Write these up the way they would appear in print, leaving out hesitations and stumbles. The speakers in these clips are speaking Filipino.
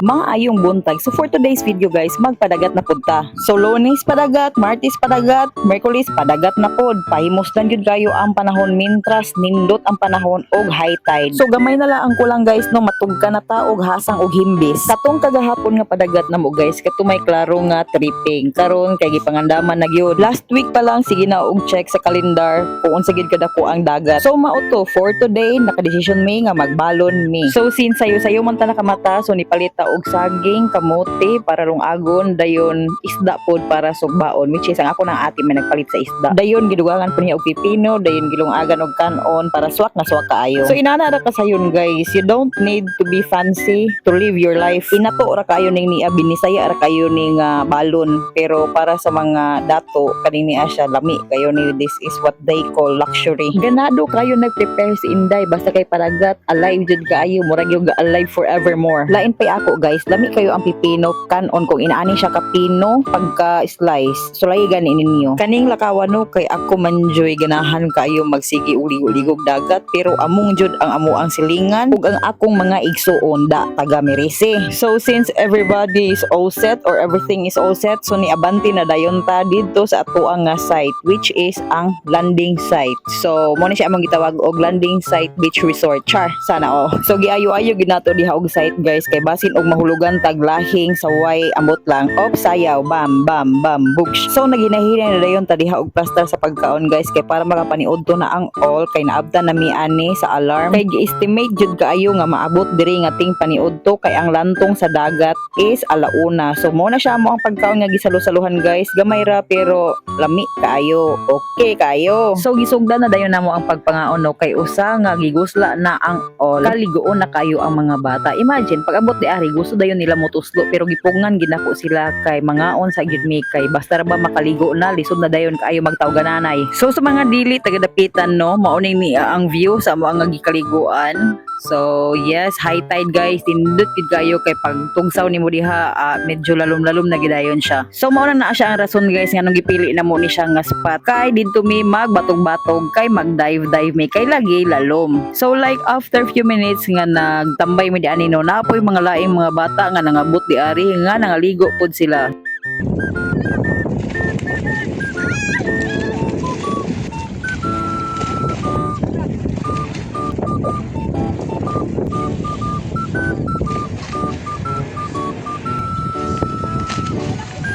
maayong buntag. So for today's video guys, magpadagat na punta. So Lunes padagat, Martes padagat, Merkulis padagat na pod. Pahimusdan gyud kayo ang panahon mintras nindot ang panahon og high tide. So gamay na lang ang kulang guys no matugka na ta og hasang og himbis. Katong kagahapon nga padagat na mo guys, katumay klaro nga tripping. Karon kay gipangandaman na gyud. Last week pa lang sige na og check sa kalendar kung unsa gyud kadako ang dagat. So mao to for today naka-decision mi nga magbalon mi. So since sayo man ta nakamata, so nipalita og saging, kamote para rong agon, dayon isda pod para sugbaon, which is ang ako ng ate may nagpalit sa isda. Dayon gidugangan po niya og pipino, dayon gilungagan og kanon para swak na swak kaayo. So inana ra ka sayon guys, you don't need to be fancy to live your life. Inato ra kayo ning niya binisaya ra kayo ning balon, pero para sa mga dato kanini siya lami kayo ni this is what they call luxury. Ganado kayo nag-prepare si Inday basta kay paragat alive jud kaayo, murag yung alive forevermore. Lain pay ako guys, lami kayo ang pipino kanon kung inaani siya kapino pagka slice. So lahi gani ninyo. Kaning lakawan no kay ako manjoy ganahan kayo magsigi ulig-uligog dagat, pero among jud ang amo ang silingan ug ang akong mga igsuon da taga Merese. So since everybody is all set or everything is all set, so niabanti na dayon ta didto sa atoang nga site which is ang landing site. So mo ni siya among gitawag og landing site beach resort. Char sana So giayo-ayo ginato diha og site guys kay basin og mahulugan taglahing saway ambot lang. Sayaw bam bam bam bugsh. So naghinahina na dayon ta diha og plaster sa pagkaon guys kay para makapaniud to na ang all kay naabtan na mi ani sa alarm. Kay gi-estimate jud kaayo nga maabot diri nga ting paniud to kay ang lantong sa dagat is alauna. So mo na siya mo ang pagkaon nga gisalo-saluhan guys. Gamay ra pero lami kaayo. Okay kayo. So gisugdan na dayon namo ang pagpangaon no kay usa nga gigusla na ang all. Kaligoon na kayo ang mga bata. Imagine pag abot di ari gusto dayon nila motuslo pero gipungan ginako sila kay mangaon sa gyud mi kay basta ra ba makaligo na lisod na dayon kaayo magtawgananay. So sa mga dili tagadapitan no mauning ni ang view sa amo ang gikaliguan. So yes, high tide guys, tindot gid kayo kay pag tungsaw nimo diha medyo lalom-lalom na gidayon siya. So mao na siya ang rason guys nga nung gipili na mo ni siya nga spot. Kay didto mi magbatog-batog kay mag-dive mi kay lagi lalom. So like after few minutes nga nagtambay mi di ani no, napoy mga laing mga bata nga nangabot di ari nga nangaligo pod sila.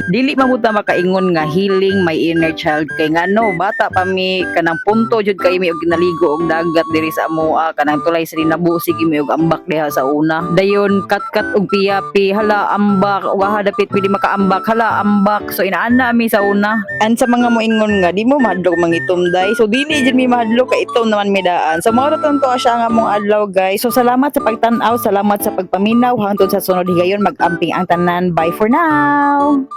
Dili mabuta makaingon nga healing my inner child kay ngano bata pa mi kanang punto jud kay mi og ginaligo og dagat diri sa amoa kanang tulay sa nabusi mi og ambak diha sa una. Dayon kat-kat og piyapi hala ambak og dapit pwede makaambak hala ambak. So inaana mi sa una. And sa mga moingon nga di mo mahadlok mangitumday. So dili jud mi mahadlok kay itom naman mi daan. So mao ra to siya nga mong adlaw guys. So salamat sa pagtan-aw, salamat sa pagpaminaw hangtod sa sunod higayon mag-amping ang tanan. Bye for now.